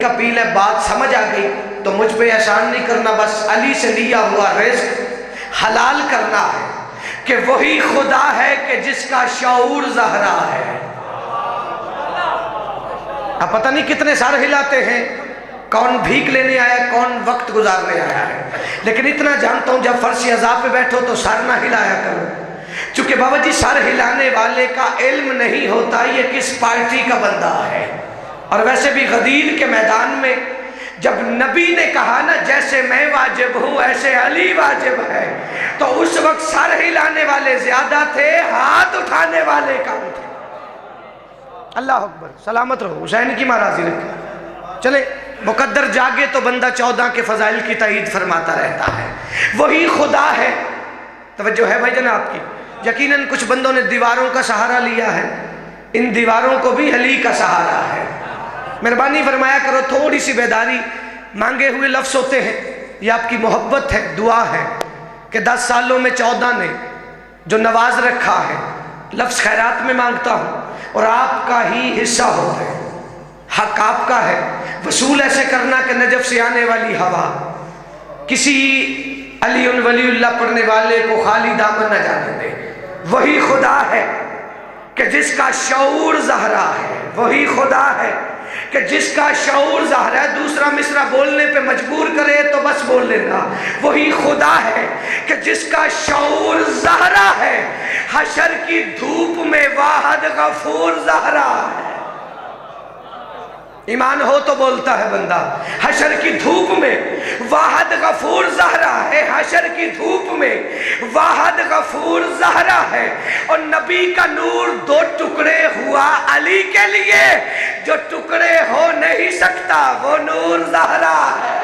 Appeal है, बात समझ आ गई तो मुझ पे एहसान नहीं करना, बस अली से लिया हुआ रिज़्क़ हलाल करना है कि वही खुदा है कि जिसका शऊर ज़हरा है। अब पता नहीं कितने सर हिलाते हैं, कौन भीख लेने आया, कौन वक्त गुजारने आया है, लेकिन इतना जानता हूं जब फर्श अज़ाब पे बैठो तो सर ना हिलाया करो, क्योंकि बाबा जी सर हिलाने वाले का इल्म नहीं होता ये किस पार्टी का बंदा है। और वैसे भी गदीर के मैदान में जब नबी ने कहा ना जैसे मैं वाजिब हूँ ऐसे अली वाजिब है, तो उस वक्त सर हिलाने वाले ज्यादा थे, हाथ उठाने वाले कम थे। अल्लाह अकबर, सलामत रहो, हुसैन की महाराजी रखे। चले, मुकद्दर जागे तो बंदा 14 के फजाइल की तायीद फरमाता रहता है। वही खुदा है, तवज्जो है भाई जनाब की। यकीनन कुछ बंदों ने दीवारों का सहारा लिया है, इन दीवारों को भी अली का सहारा है। मेहरबानी फरमाया करो, थोड़ी सी बेदारी, मांगे हुए लफ्ज़ होते हैं, ये आपकी मोहब्बत है, दुआ है कि 10 सालों में 14 ने जो नवाज रखा है, लफ्ज़ खैरात में मांगता हूँ और आपका ही हिस्सा होता है, हक आपका है। वसूल ऐसे करना कि नजफ से आने वाली हवा किसी अली वलीउल्लाह पढ़ने वाले को खाली दामन न जाने दे। वही खुदा है कि जिसका शऊर ज़हरा है, वही खुदा है कि जिसका शऊर ज़हरा है। दूसरा मिसरा बोलने पे मजबूर करे तो बस बोल लेना, वही खुदा है कि जिसका शऊर ज़हरा है। हशर की धूप में वाहद गफूर ज़हरा है। ईमान हो तो बोलता है बंदा, हशर की धूप में वाहद गफूर ज़हरा है, हशर की धूप में वाहद गफूर ज़हरा है। और नबी का नूर 2 टुकड़े हुआ अली के लिए, जो टुकड़े हो नहीं सकता वो नूर ज़हरा है।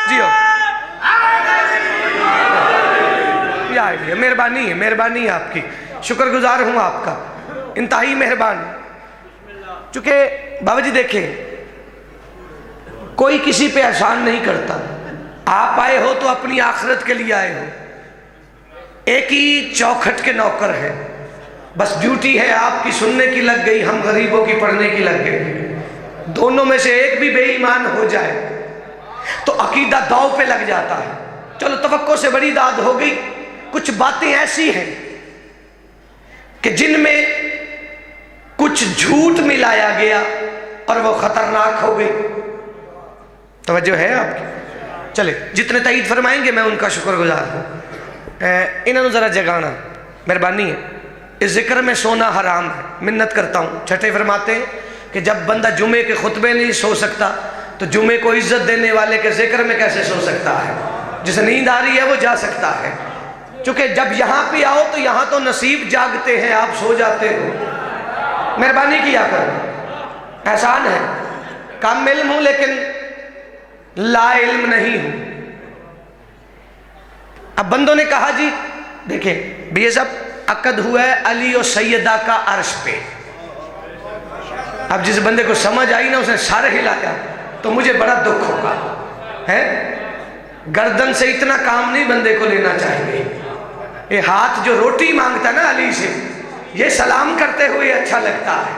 जियो, मेहरबानी है, मेहरबानी है आपकी, शुक्रगुजार हूं आपका, इंतहाई मेहरबान। चूंकि बाबा जी देखें, कोई किसी पे एहसान नहीं करता। आप आए हो तो अपनी आखिरत के लिए आए हो, एक ही चौखट के नौकर है, बस ड्यूटी है आपकी सुनने की लग गई, हम गरीबों की पढ़ने की लग गई। दोनों में से एक भी बेईमान हो जाए तो अकीदा दाव पे लग जाता है। चलो तवक्को से बड़ी दाद हो गई। कुछ बातें ऐसी हैं कि जिनमें कुछ झूठ मिलाया गया और वो खतरनाक हो गई। तवज्जो है आपकी? चले, जितने तायीद फरमाएंगे मैं उनका शुक्रगुजार हूँ। इन्होंने ज़रा जगाना, मेहरबानी है। इस जिक्र में सोना हराम है, मिन्नत करता हूँ। छठे फरमाते हैं कि जब बंदा जुमे के खुतबे नहीं सो सकता तो जुमे को इज्जत देने वाले के जिक्र में कैसे सो सकता है? जिसे नींद आ रही है वो जा सकता है, क्योंकि जब यहाँ पे आओ तो यहाँ तो नसीब जागते हैं, आप सो जाते हो। मेहरबानी किया करो, एहसान है। कम इल्म हूं लेकिन ला इल्म नहीं हूं। अब बंदों ने कहा जी देखें भी ये सब अकद हुआ है अली और सैयदा का अर्श पे। अब जिस बंदे को समझ आई ना उसने सर हिलाया तो मुझे बड़ा दुख होगा, है? गर्दन से इतना काम नहीं बंदे को लेना चाहिए। ये हाथ जो रोटी मांगता ना अली से, ये सलाम करते हुए अच्छा लगता है,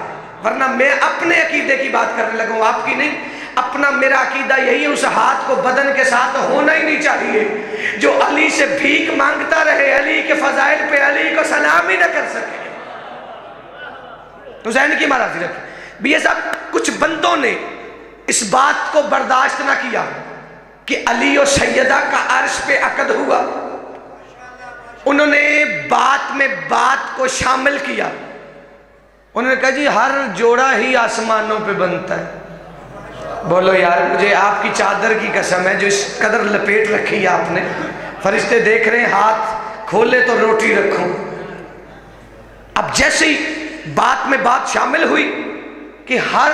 वरना मैं अपने अकीदे की बात करने लगूं, आपकी नहीं। अपना मेरा अकीदा यही है, उस हाथ को बदन के साथ होना ही नहीं चाहिए जो अली से भीख मांगता रहे, अली के फजाइल पे अली को सलाम ही न कर सके। हुसैन की महाराजी रखे भी। ये सब कुछ बंदों ने इस बात को बर्दाश्त ना किया कि अली और सैयदा का अर्श पे अकद हुआ। उन्होंने बात में बात को शामिल किया। उन्होंने कहा जी हर जोड़ा ही आसमानों पे बनता है। बोलो यार, मुझे आपकी चादर की कसम है जो इस कदर लपेट रखी है आपने, फरिश्ते देख रहे हैं, हाथ खोले तो रोटी रखूं। अब जैसे ही बात में बात शामिल हुई कि हर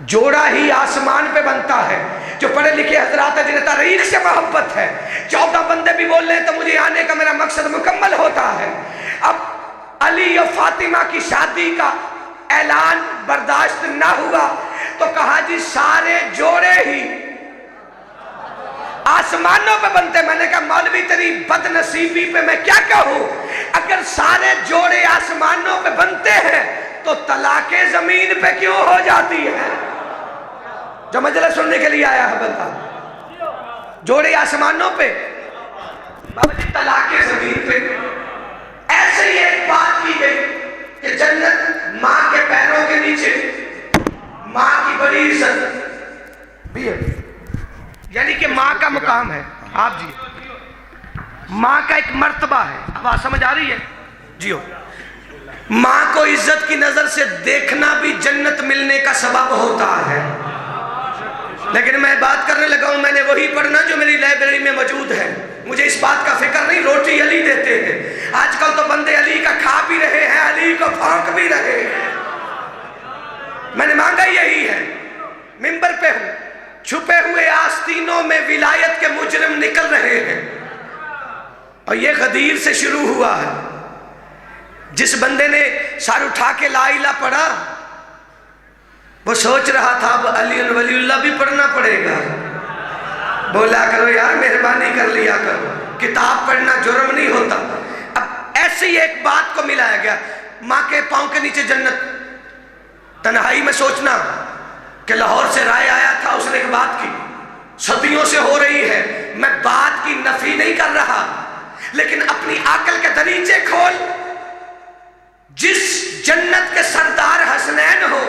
जोड़ा ही आसमान पे बनता है, जो पढ़े लिखे हजरात है जिन्हें तारीख से मोहब्बत है, 14 बंदे भी बोल रहे हैं तो मुझे आने का मेरा मकसद मुकम्मल होता है। अब अली और फातिमा की शादी का ऐलान बर्दाश्त ना हुआ तो कहा जी सारे जोड़े ही आसमानों पे बनते। मैंने कहा मौलवी तेरी बदनसीबी पे मैं क्या कहूं, अगर सारे जोड़े आसमानों पे बनते हैं तो तलाके जमीन पे क्यों हो जाती है? जो मजलिस सुनने के लिए आया है बंदा, जोड़े आसमानों पे, बाबा जी तलाक के ज़मीन पे। ऐसे ही एक बात की गई कि जन्नत माँ के पैरों के नीचे, माँ की बड़ी इज्जत भी है, यानी कि माँ का मुकाम है। आप जी, माँ का एक मर्तबा है। अब बात समझ आ रही है? जियो। माँ को इज्जत की नजर से देखना भी जन्नत मिलने का सबब होता है। लेकिन मैं बात करने लगा हूं, मैंने वही पढ़ना जो मेरी लाइब्रेरी में मौजूद है। मुझे इस बात का फिक्र नहीं, रोटी अली देते हैं। आजकल तो बंदे अली का खा भी रहे हैं, अली को फौंक भी रहे हैं। मैंने मांगा यही है। मिंबर पे हूं, छुपे हुए आस्तीनों में विलायत के मुजरिम निकल रहे हैं। और ये गदीर से शुरू हुआ है। जिस बंदे ने सर उठा के ला इला पढ़ा, वो सोच रहा था अब अली वलीउल्लाह भी पढ़ना पड़ेगा। बोला करो यार, मेहरबानी कर लिया करो, किताब पढ़ना जुर्म नहीं होता। अब ऐसी एक बात को मिलाया गया, माँ के पाँव के नीचे जन्नत। तन्हाई में सोचना कि लाहौर से राय आया था, उसने एक बात की, सदियों से हो रही है। मैं बात की नफी नहीं कर रहा, लेकिन अपनी अकल के दरीचे खोल। जिस जन्नत के सरदार हसनैन हो,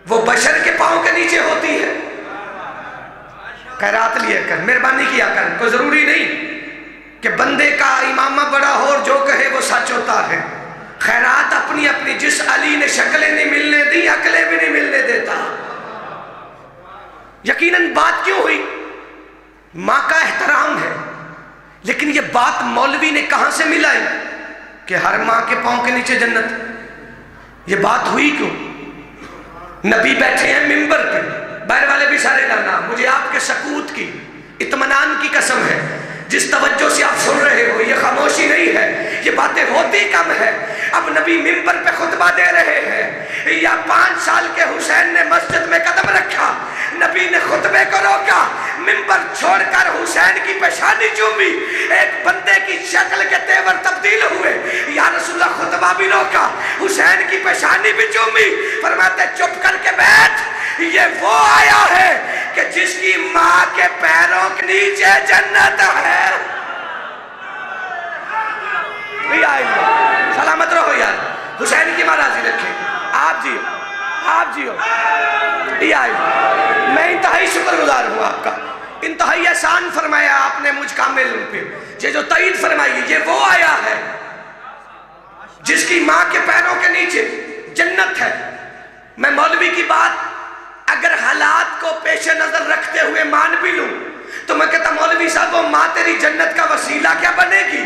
वो बशर के पांव के नीचे होती है। खैरात लिया कर, मेहरबानी किया कर। कोई जरूरी नहीं कि बंदे का इमामा बड़ा हो और जो कहे वो सच होता है। खैरात अपनी अपनी, जिस अली ने शक्लें नहीं मिलने दी, अकलें भी नहीं मिलने देता। यकीनन बात क्यों हुई? माँ का एहतराम है। लेकिन ये बात मौलवी ने कहां से मिलाई कि हर माँ के पांव के नीचे जन्नत? ये बात हुई क्यों? नबी बैठे हैं मिंबर पे, बाहर वाले भी सारे लाना। मुझे आपके सकूत की, इत्मीनान की कसम है, जिस तवज्जो से आप सुन रहे हो, ये खामोशी नहीं है, ये बातें होती कम है। अब नबी मिंबर पे खुतबा दे रहे हैं, या 5 साल के हुसैन ने मस्जिद में कदम रखा, नबी ने खुतबे को रोका, मिंबर छोड़कर हुसैन की पेशानी चूमी, एक बंदे की शक्ल के तेवर तब्दील हुए। या रसूलुल्लाह खुतबा भी रोका, हुसैन की पेशानी भी चूमी, फरमाते चुप करके बैठ, ये वो आया है कि जिसकी माँ के पैरों के नीचे जन्नत है। सलामत रहो यार, हुसैन की महाराजी रखे। आप जियो, आप जियो। मैं इंतहाई शुक्रगुजार हूँ आपका, इंतहाई एहसान फरमाया आपने मुझ कामिल पे। ये जो तईद फरमाई, ये वो आया है जिसकी माँ के पैरों के नीचे जन्नत है। मैं मौलवी की बात अगर हालात को पेश नजर रखते हुए मान भी लूं, तो मैं कहता मौलवी साहब, वो माँ तेरी जन्नत का वसीला क्या बनेगी?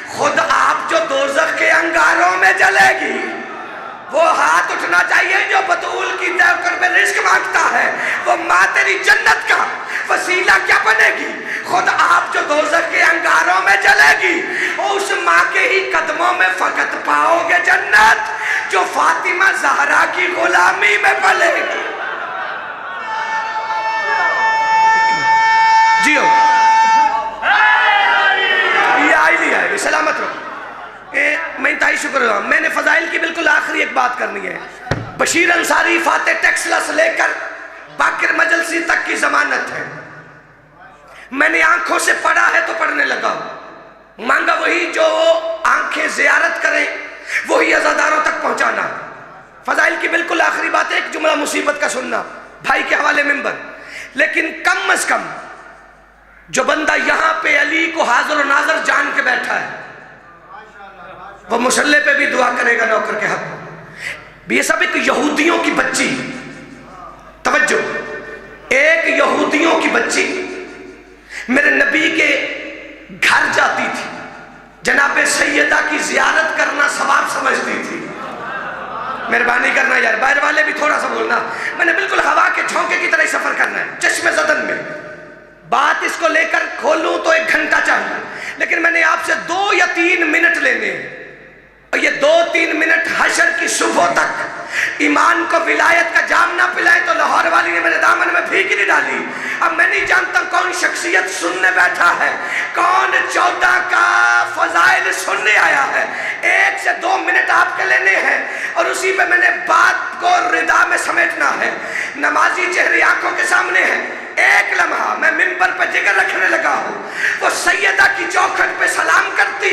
खुद आप जो दोज़ख के अंगारों में जलेगी। वो हाथ उठना चाहिए जो बतूल की दरकर में रिस्क मांगता है। वो माँ तेरी जन्नत का वसीला क्या बनेगी? खुद आप जो दोज़ख के अंगारों में जलेगी, उस माँ के ही कदमों में फकत पाओगे जन्नत, जो फातिमा ज़हरा की गुलामी में पलेगी। जियो, ये सलामत रहो। मैं इंतहाई शुक्र हूँ। मैंने फजाइल की बिल्कुल आखिरी एक बात करनी है। बशीर अंसारी फाते टेक्सला लेकर बाकिर मजलसी तक की जमानत है। मैंने आंखों से पढ़ा है तो पढ़ने लगा, मांगा वही जो आंखें जियारत करें, वही अज़ादारों तक पहुंचाना। फजाइल की बिल्कुल आखिरी बात है, एक जुमला मुसीबत का सुनना भाई के हवाले मिंबर। लेकिन कम अज कम जो बंदा यहां पे अली को हाजिर और नाजर जान के बैठा है, वो मुसल्ले पे भी दुआ करेगा नौकर के हक। ये सब एक यहूदियों की बच्ची, तवज्जो, एक यहूदियों की बच्ची मेरे नबी के घर जाती थी, जनाबे सैयदा की जियारत करना सवाब समझती थी। मेहरबानी करना यार, बाहर वाले भी थोड़ा सा बोलना। मैंने बिल्कुल हवा के झोंके की तरह सफर करना है, चश्मे ज़दन में। बात इसको लेकर खोलूं तो 1 घंटा चाहिए, लेकिन मैंने आपसे 2 या 3 मिनट लेने हैं। और ये 2-3 मिनट हशर की सुबह तक ईमान को विलायत का जाम ना पिलाए तो लाहौर वाली ने मेरे दामन में भीख नहीं डाली। अब मैं नहीं जानता कौन शख्सियत सुनने बैठा है, कौन 14 का फजाइल सुनने आया है। 1 से 2 मिनट आपके लेने हैं और उसी पे मैंने बात बात को रिदा में समेटना है। नमाजी चेहरे आंखों के सामने है। एक लम्हा मैं मिंबर पर जिक्र रखने लगा हूँ, वो सैयदा की चौखट पे सलाम करती,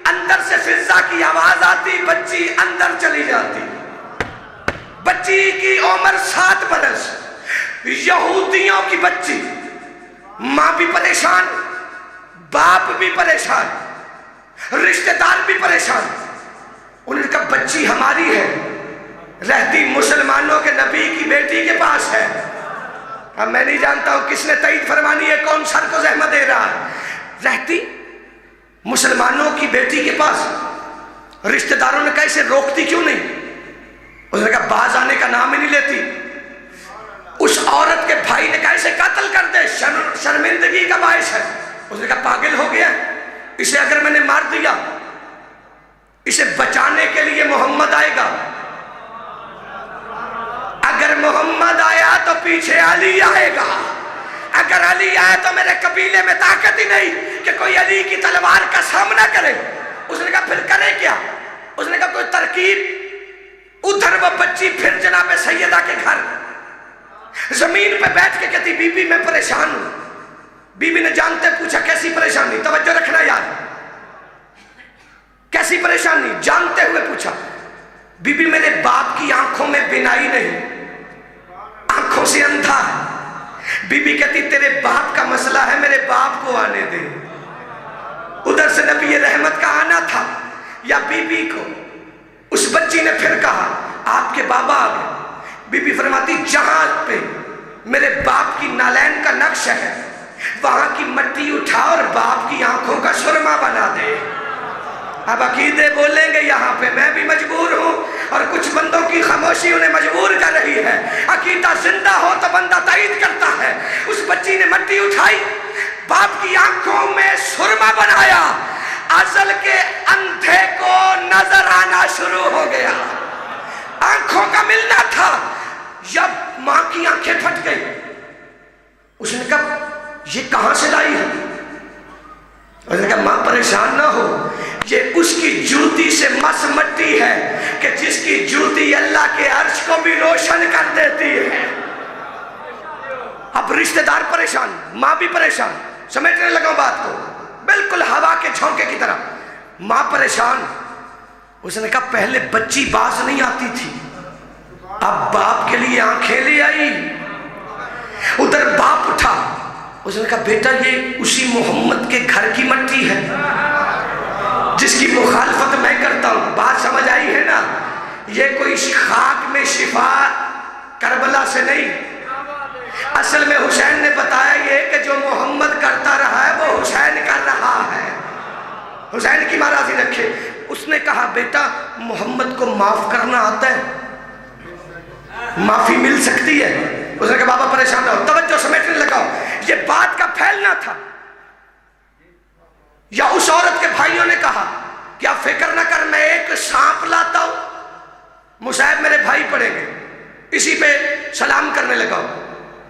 अंदर से फिजा की आवाज आती, बच्ची अंदर चली जाती। बच्ची की उम्र 7 बरस, यहूदियों की बच्ची, माँ भी परेशान, बाप भी परेशान, रिश्तेदार भी परेशान। उन्होंने कहा बच्ची हमारी है, रहती मुसलमानों के नबी की बेटी के पास है। अब मैं नहीं जानता हूं किसने तईद फरमानी है, कौन सर को जहमत दे रहा है। रहती मुसलमानों की बेटी के पास, रिश्तेदारों ने कहा इसे रोकती क्यों नहीं? उसने कहा बाज आने का नाम ही नहीं लेती। उस औरत के भाई ने कहा इसे कत्ल कर दे, शर्मिंदगी का बायस है। उसने कहा पागल हो गया, इसे अगर मैंने मार दिया, इसे बचाने के लिए मोहम्मद आएगा, अगर मोहम्मद आया तो पीछे अली आएगा, अगर अली आया तो मेरे कबीले में ताकत ही नहीं कि कोई अली की तलवार का सामना करे। उसने कहा फिर करे क्या? उसने कहा कोई तरकीब। उधर वो बच्ची फिर जनाब सैयदा के घर जमीन पे बैठ के कहती बीबी मैं परेशान हूं। बीबी ने जानते पूछा कैसी परेशानी, तवज्जो रखना यार, कैसी परेशानी जानते हुए पूछा। बीबी मेरे बाप की आंखों में बिनाई नहीं, आंखों से अंधा है। बीबी कहती तेरे बाप का मसला है, मेरे बाप को आने दे। उधर से नबी रहमत का आना था या बीबी को। उस बच्ची ने फिर कहा आपके बाबा आ गए। बीबी फरमाती जहां पे मेरे बाप की नालैन का नक्श है वहां की मट्टी उठा और बाप की आंखों का सुरमा बना दे। अब अकीदे बोलेंगे यहाँ पे, मैं भी मजबूर हूँ और कुछ बंदों की खामोशी उन्हें मजबूर कर रही है। अकीदा जिंदा हो तो बंदा ताईद करता है। उस बच्ची ने मट्टी उठाई, बाप की आंखों में सुरमा बनाया, अजल के अंधे को नजर आना शुरू हो गया। आंखों का मिलना था, जब मां की आंखें फट गई। उसने कहा ये कहां से लाई है? उसने कहा मां परेशान ना हो, ये उसकी जूती से मस मट्टी है कि जिसकी जूती अल्लाह के अर्श को भी रोशन कर देती है। अब रिश्तेदार परेशान, मां भी परेशान। समेटने लगा बात को, बिल्कुल हवा के झोंके की तरह। मां परेशान। उसने कहा पहले बच्ची बाज नहीं आती थी, अब बाप के लिए आंखें ले आई। उधर बाप उठा। उसने कहा बेटा ये उसी मोहम्मद के घर की मट्टी है जिसकी मुखालफत मैं करता हूं। बात समझ आई है ना? ये कोई खाक में शिफा करबला से नहीं। असल में हुसैन ने बताया ये कि जो मोहम्मद करता रहा है वो हुसैन कर रहा है। हुसैन की महाराजी रखे। उसने कहा बेटा मोहम्मद को माफ करना आता है, माफी मिल सकती है? उसने कहा बाबा परेशान ना हो, तवज्जो समेटने लगाओ। ये बात का फैलना था। या उस औरत के भाइयों ने कहा क्या फिक्र ना कर, मैं एक सांप लाता हूं, मुसाहिब मेरे भाई पड़ेंगे, इसी पे सलाम करने लगा।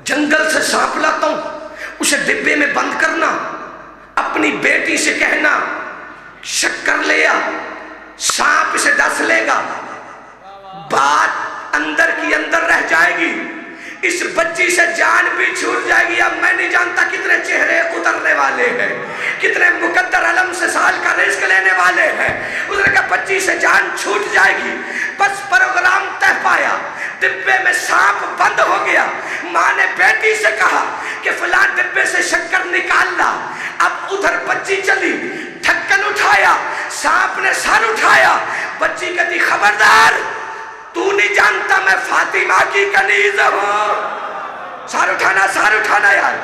जंगल से सांप लाता हूं, उसे डिब्बे में बंद करना, अपनी बेटी से कहना शक्कर ले आ, सांप इसे डस लेगा, बात अंदर की अंदर रह जाएगी, इस बच्ची से जान भी छूट जाएगी। अब मैं नहीं जानता कितने चेहरे उतरने वाले हैं, कितने मुकद्दर अलम से साल का रिस्क लेने वाले हैं। उसने कहा बच्ची से जान छूट जाएगी। बस प्रोग्राम तय पाया, डिब्बे में सांप बंद हो गया। माँ ने बेटी से कहा कि फलां डिब्बे से शक्कर निकाल ला। अब उधर बच्ची चली, ढक्कन उठाया, सांप ने सर उठाया। बच्ची कहती खबरदार, तू नहीं जानता मैं फातिमा की कनीज हूं। सर उठाना यार,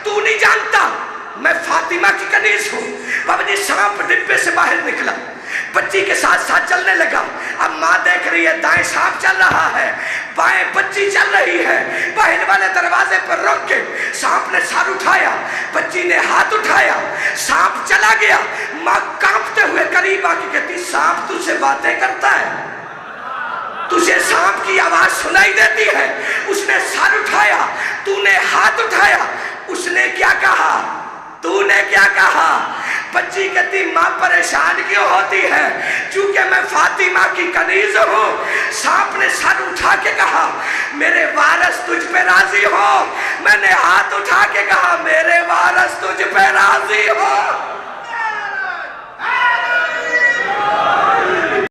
तू नहीं जानता मैं फातिमा की कनीज हूं। बाबा जी सांप डिब्बे से बाहर निकला, बच्ची के साथ साथ चलने लगा। अब माँ देख रही है दाएं सांप चल रहा है, बाएं बच्ची चल रही है। बाहर वाले दरवाजे पर रोक के सांप ने सर उठाया, बच्ची ने हाथ उठाया, सांप चला गया। माँ कांपते हुए करीब आके कहती सांप तुझसे बातें करता है, तुझे सांप की आवाज सुनाई देती है। उसने सर उठाया, तूने हाथ उठाया। उसने क्या कहा? तूने क्या कहा? بچی کہتی ماں پریشان کیوں ہوتی ہے؟ چونکہ میں فاطمہ کی کنیز ہوں۔ سانپ نے سر اٹھا کے کہا میرے وارث تجھ پہ راضی ہو، میں نے ہاتھ اٹھا کے کہا میرے وارث